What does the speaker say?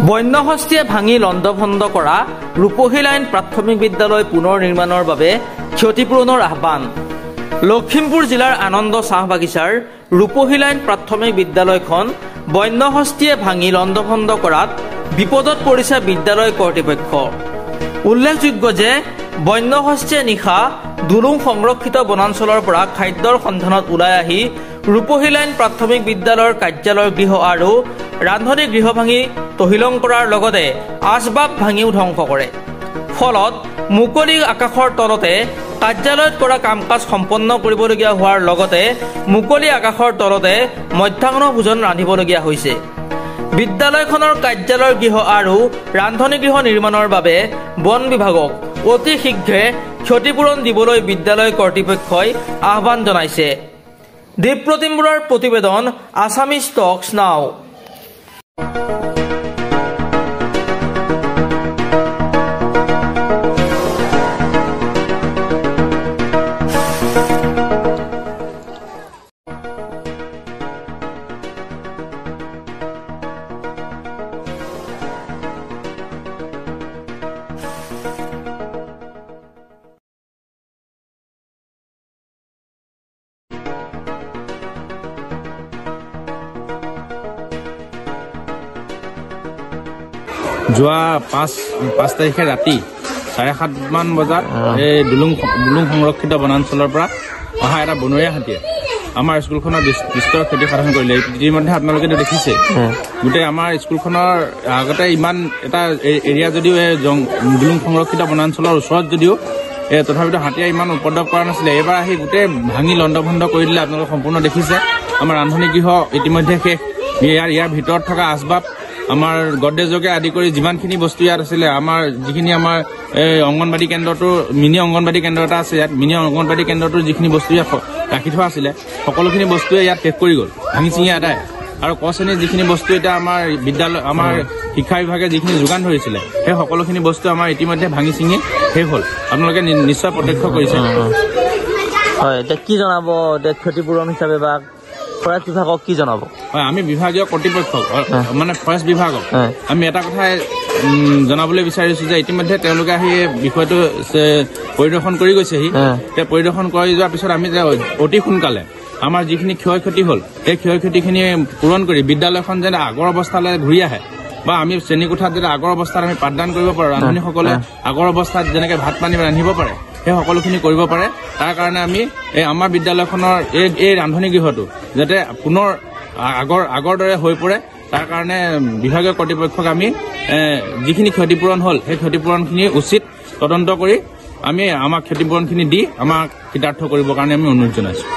বন্যহস্তীয়ে ভাঙি লণ্ডভণ্ড কৰা ৰূপহী লাইন প্ৰাথমিক বিদ্যালয় পুনৰ নিৰ্মাণৰ বাবে ক্ষতিপূৰণৰ আহ্বান। লখিমপুৰ জিলাৰ আনন্দ চাহ বাগিচাৰ ৰূপহী লাইন প্ৰাথমিক বিদ্যালয়খন বন্যহস্তীয়ে ভাঙি লণ্ডভণ্ড কৰাত বিপদত পৰিছে বিদ্যালয় কৰ্তৃপক্ষ। উল্লেখযোগ্য যে বন্যহস্তীয়ে নিশা দুলুং সংৰক্ষিত বনাঞ্চলৰ পৰা খাদ্যৰ সন্ধানত ওলাই আহি ৰূপহী লাইন প্ৰাথমিক বিদ্যালয়ৰ কাৰ্যালয় গৃহ আৰু ৰান্ধনী গৃহ ভাঙি তহিলং কৰাৰ লগতে আচবাব ভাঙিও ধ্বংস কৰে। ফলত মুকলি আকাশৰ তলতে কাৰ্যালয়ত কৰা কাম কাজ সম্পন্ন কৰিবলগীয়া হোৱাৰ লগতে মুকলি আকাশৰ তলতে মধ্যাহ্ন ভোজন ৰান্ধিবলগীয়া হৈছে। বিদ্যালয়খনৰ কাৰ্যালয় গৃহ আৰু ৰান্ধনী গৃহ নিৰ্মাণৰ বাবে বন বিভাগক অতি শীঘ্ৰে ক্ষতিপূৰণ দিবলৈ বিদ্যালয় কৰ্তৃপক্ষই আহ্বান জনাইছে। দীপ্ৰতিম বৰুৱাৰ প্ৰতিবেদন, আছামিজ টক্স নাও। যোৱা 5 তাৰিখে ৰাতি 7:30 মান বজাত এই দুলুং সংৰক্ষিত বনাঞ্চলৰ পৰা অহা এটা বনৰীয়া হাতীয়ে আমাৰ স্কুলখনৰ বিস্তৰ ক্ষতি সাধন কৰিলে। ইতিমধ্যে আপোনালোকে দেখিছে গোটেই আমাৰ স্কুলখনৰ আগতে ইমান এটা এৰিয়া যদিও দুলুং সংৰক্ষিত বনাঞ্চলৰ ওচৰত যদিও তথাপিতো হাতীয়ে ইমান উপদ্ৰৱ কৰা নাছিলে। এইবাৰ আহি গোটেই ভাঙি লণ্ডভণ্ড কৰি দিলে। আপোনালোকে সম্পূৰ্ণ দেখিছে আমাৰ ৰান্ধনী গৃহ ইতিমধ্যে শেষ। ইয়াৰ ভিতৰত থকা আচবাব আমাৰ গডৰেজকে আদি কৰি যিমানখিনি বস্তু ইয়াত আছিলে, আমাৰ যিখিনি আমাৰ অংগনবাদী কেন্দ্ৰটো মিনি অংগনবাদী কেন্দ্ৰ এটা আছে, ইয়াত মিনি অংগনবাদী কেন্দ্ৰটোৰ যিখিনি বস্তু ইয়াত ৰাখি থোৱা আছিলে সকলোখিনি বস্তুৱে ইয়াত শেষ কৰি গ'ল, ভাঙি চিঙি আদায়। আৰু ক শ্ৰেণীৰ যিখিনি বস্তু এতিয়া আমাৰ বিদ্যালয় আমাৰ শিক্ষা বিভাগে যিখিনি যোগান ধৰিছিলে সেই সকলোখিনি বস্তু আমাৰ ইতিমধ্যে ভাঙি চিঙি শেষ হ'ল। আপোনালোকে নিশ্চয় প্ৰত্যক্ষ কৰিছে। হয়, এতিয়া কি জনাব ক্ষতিপূৰণ হিচাপে বা ফৰেষ্ট বিভাগক কি জনাব? হয়, আমি বিভাগীয় কৰ্তৃপক্ষক মানে ফৰেষ্ট বিভাগক আমি এটা কথাই জনাবলৈ বিচাৰিছো যে ইতিমধ্যে তেওঁলোকে আহি বিষয়টো পৰিদৰ্শন কৰি গৈছেহি। পৰিদৰ্শন কৰি যোৱাৰ পিছত আমি যে অতি সোনকালে আমাৰ যিখিনি ক্ষয় ক্ষতি হ'ল সেই ক্ষয় ক্ষতিখিনি পূৰণ কৰি বিদ্যালয়খন যেন আগৰ অৱস্থালৈ ঘূৰি আহে বা আমি শ্ৰেণীকোঠাত যেতিয়া আগৰ অৱস্থাত আমি পাঠদান কৰিব পাৰোঁ, ৰান্ধনীসকলে আগৰ অৱস্থাত যেনেকৈ ভাত পানী ৰান্ধিব পাৰে সেই সকলোখিনি কৰিব পাৰে। তাৰ কাৰণে আমি আমাৰ বিদ্যালয়খনৰ এই ৰান্ধনী গৃহটো যাতে পুনৰ আগৰ দৰে হৈ পৰে তাৰ কাৰণে বিভাগীয় কৰ্তৃপক্ষক আমি যিখিনি ক্ষতিপূৰণ হ'ল সেই ক্ষতিপূৰণখিনি উচিত তদন্ত কৰি আমি আমাক ক্ষতিপূৰণখিনি দি আমাক কৃতাৰ্থ কৰিবৰ কাৰণে আমি অনুৰোধ জনাইছোঁ।